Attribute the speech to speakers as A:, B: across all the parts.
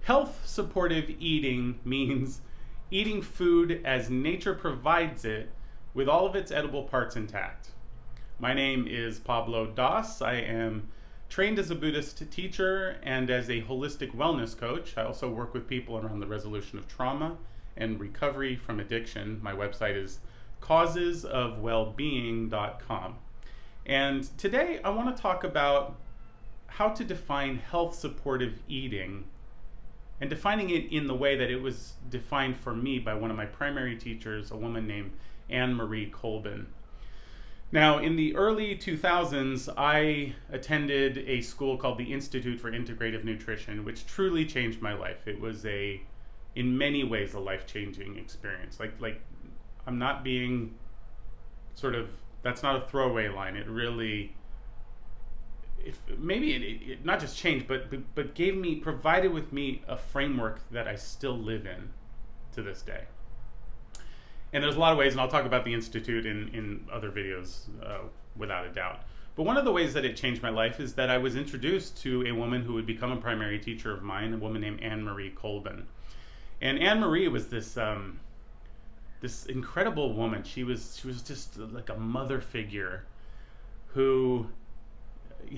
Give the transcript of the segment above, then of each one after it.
A: Health supportive eating means eating food as nature provides it with all of its edible parts intact. My name is Pablo Das. I am trained as a Buddhist teacher and as a holistic wellness coach. I also work with people around the resolution of trauma and recovery from addiction. My website is causesofwellbeing.com. And today I want to talk about how to define health supportive eating, and defining it in the way that it was defined for me by one of my primary teachers, a woman named Anne Marie Colbin. Now, in the early 2000s, I attended a school called the Institute for Integrative Nutrition, which truly changed my life. It was in many ways, a life-changing experience. Like I'm not being that's not a throwaway line. It really, it not just changed, but provided with me a framework that I still live in to this day. And there's a lot of ways, and I'll talk about the Institute in other videos without a doubt. But one of the ways that it changed my life is that I was introduced to a woman who would become a primary teacher of mine, a woman named Anne Marie Colbin. And Anne Marie was this incredible woman. She was just like a mother figure who,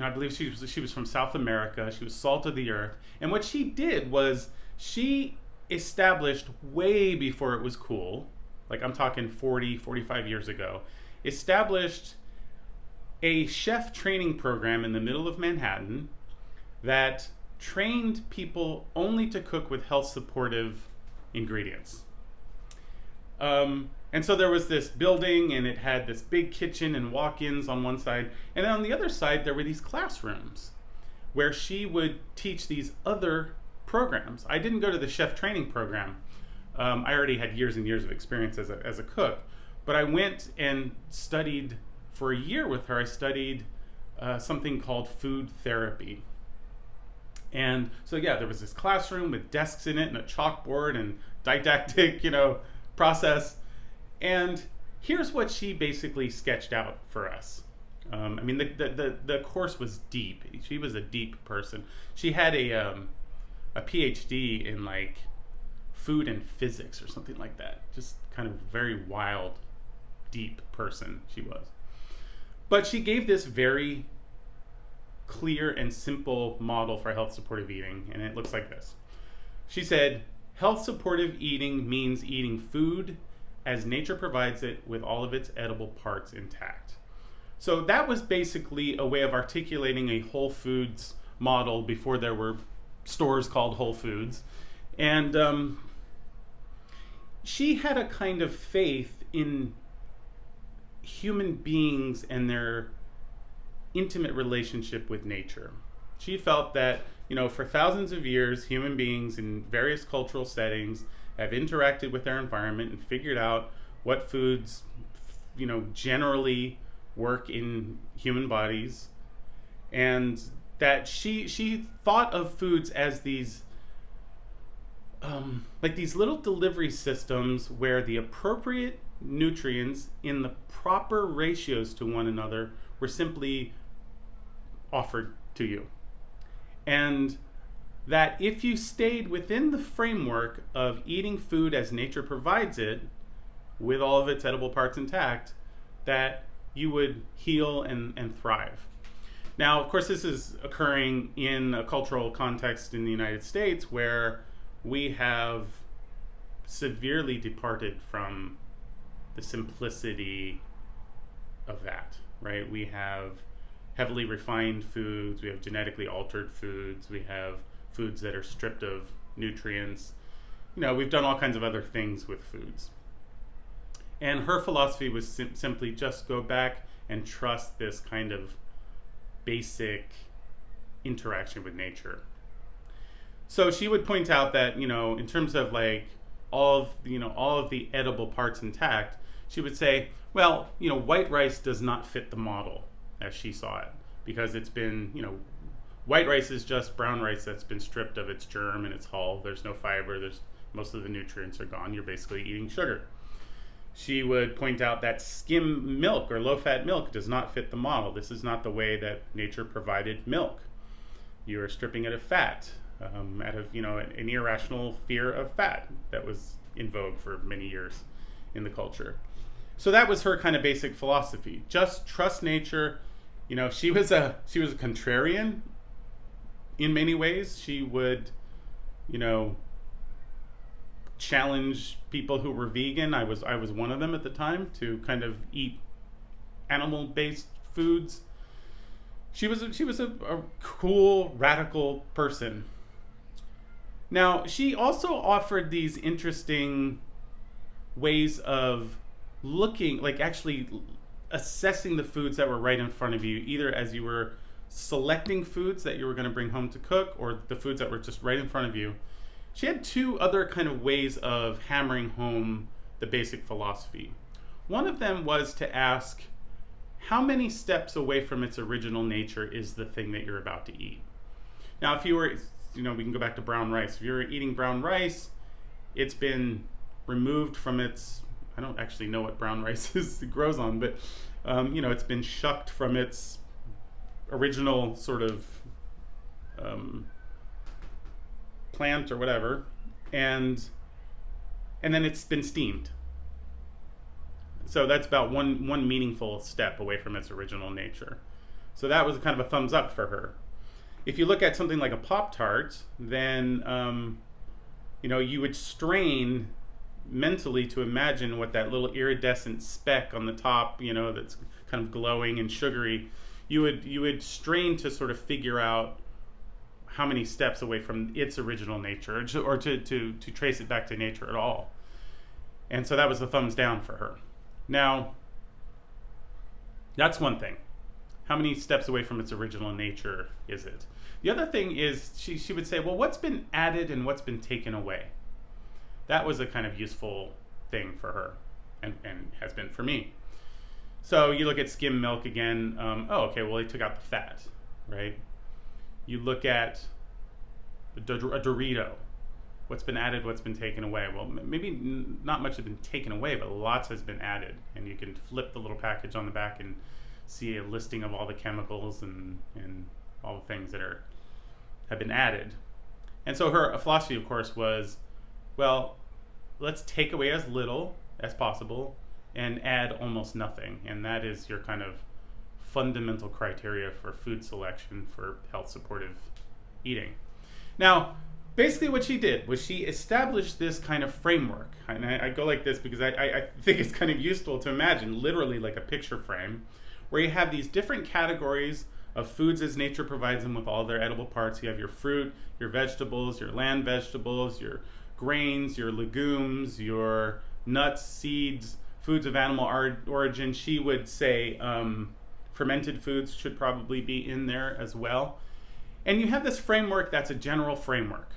A: I believe she was from South America. She was salt of the earth. And what she did was she established, way before it was cool, like I'm talking 45 years ago, established a chef training program in the middle of Manhattan that trained people only to cook with health supportive ingredients. And so there was this building, and it had this big kitchen and walk-ins on one side, and then on the other side there were these classrooms where she would teach these other programs. I didn't go to the chef training program. I already had years and years of experience as a cook, but I went and studied for a year with her. I studied something called food therapy. And so there was this classroom with desks in it and a chalkboard and didactic, process. And here's what she basically sketched out for us. The course was deep. She was a deep person. She had a PhD in like food and physics or something like that. Just kind of very wild, deep person she was. But she gave this very clear and simple model for health supportive eating, and it looks like this. She said, health supportive eating means eating food as nature provides it with all of its edible parts intact. So that was basically a way of articulating a Whole Foods model before there were stores called Whole Foods. And she had a kind of faith in human beings and their intimate relationship with nature. She felt that, for thousands of years, human beings in various cultural settings have interacted with their environment and figured out what foods, generally work in human bodies. And that she thought of foods as these like these little delivery systems where the appropriate nutrients in the proper ratios to one another were simply offered to you. And that if you stayed within the framework of eating food as nature provides it, with all of its edible parts intact, that you would heal and thrive. Now, of course, this is occurring in a cultural context in the United States where we have severely departed from the simplicity of that, right? We have heavily refined foods, we have genetically altered foods, we have foods that are stripped of nutrients. We've done all kinds of other things with foods. And her philosophy was simply just go back and trust this kind of basic interaction with nature. So she would point out that, in terms of like all of the edible parts intact, she would say, well, white rice does not fit the model as she saw it, because it's been, white rice is just brown rice that's been stripped of its germ and its hull. There's no fiber. Most of the nutrients are gone. You're basically eating sugar. She would point out that skim milk or low-fat milk does not fit the model. This is not the way that nature provided milk. You are stripping it of fat. out of an irrational fear of fat that was in vogue for many years in the culture. So that was her kind of basic philosophy. Just trust nature. She was a contrarian in many ways. She would, challenge people who were vegan. I was one of them at the time, to kind of eat animal-based foods. She was a cool, radical person. Now, she also offered these interesting ways of looking, like actually assessing the foods that were right in front of you, either as you were selecting foods that you were going to bring home to cook, or the foods that were just right in front of you. She had two other kind of ways of hammering home the basic philosophy. One of them was to ask, how many steps away from its original nature is the thing that you're about to eat? Now, if you were, we can go back to brown rice. If you're eating brown rice, it's been removed from its, I don't actually know what brown rice is, it grows on, but it's been shucked from its original sort of plant or whatever, and then it's been steamed. So that's about one meaningful step away from its original nature. So that was kind of a thumbs up for her. If you look at something like a Pop-Tart, then you would strain mentally to imagine what that little iridescent speck on the top, that's kind of glowing and sugary. You would strain to sort of figure out how many steps away from its original nature, or to trace it back to nature at all. And so that was the thumbs down for her. Now, that's one thing. How many steps away from its original nature is it? The other thing is she would say, well, what's been added and what's been taken away? That was a kind of useful thing for her, and has been for me. So you look at skim milk again. Okay, well, they took out the fat, right? You look at a Dorito. What's been added, what's been taken away? Well, maybe not much has been taken away, but lots has been added. And you can flip the little package on the back and see a listing of all the chemicals and all the things that have been added. And so her philosophy, of course, was, well, let's take away as little as possible and add almost nothing. And that is your kind of fundamental criteria for food selection for health supportive eating. Now, basically what she did was she established this kind of framework. And I go like this because I think it's kind of useful to imagine, literally like a picture frame, where you have these different categories of foods as nature provides them with all their edible parts. You have your fruit, your vegetables, your land vegetables, your grains, your legumes, your nuts, seeds, foods of animal origin. She would say fermented foods should probably be in there as well. And you have this framework that's a general framework.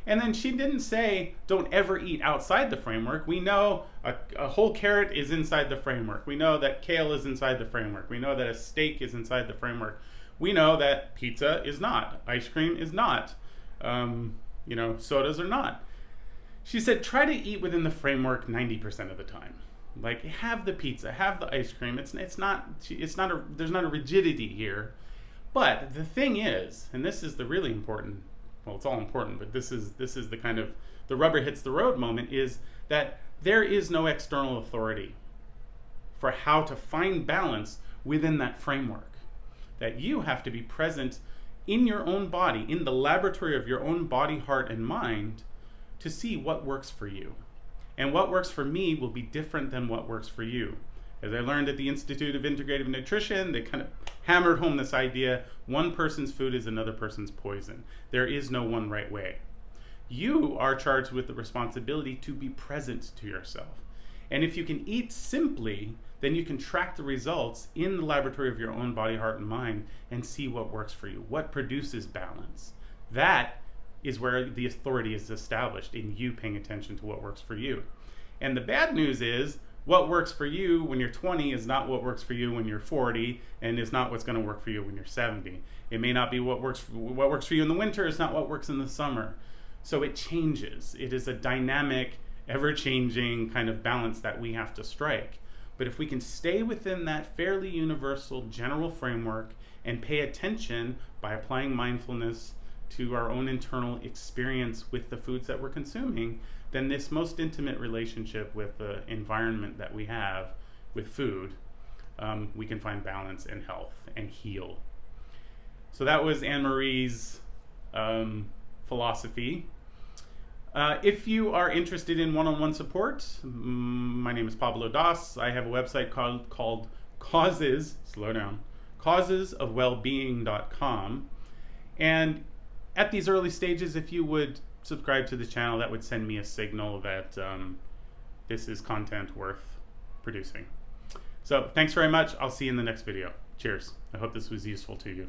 A: And then she didn't say, don't ever eat outside the framework. We know a whole carrot is inside the framework. We know that kale is inside the framework. We know that a steak is inside the framework. We know that pizza is not. Ice cream is not. Sodas are not. She said, try to eat within the framework 90% of the time. Like, have the pizza, have the ice cream. There's not a rigidity here. But the thing is, and this is the really important, well, it's all important, but this is the kind of the rubber hits the road moment, is that there is no external authority for how to find balance within that framework. That you have to be present in your own body, in the laboratory of your own body, heart, and mind, to see what works for you. And what works for me will be different than what works for you. As I learned at the Institute of Integrative Nutrition, they kind of hammered home this idea, one person's food is another person's poison. There is no one right way. You are charged with the responsibility to be present to yourself. And if you can eat simply, then you can track the results in the laboratory of your own body, heart, and mind and see what works for you, what produces balance. That is where the authority is established, in you paying attention to what works for you. And the bad news is, what works for you when you're 20 is not what works for you when you're 40, and is not what's going to work for you when you're 70. It may not be what works for you in the winter is not what works in the summer. So it changes. It is a dynamic, ever-changing kind of balance that we have to strike. But if we can stay within that fairly universal general framework and pay attention by applying mindfulness to our own internal experience with the foods that we're consuming, then this most intimate relationship with the environment that we have with food, we can find balance and health and heal. So that was Anne Marie's philosophy. If you are interested in one-on-one support, my name is Pablo Das. I have a website called causesofwellbeing.com. And at these early stages, if you would subscribe to the channel, that would send me a signal that this is content worth producing. So thanks very much. I'll see you in the next video. Cheers. I hope this was useful to you.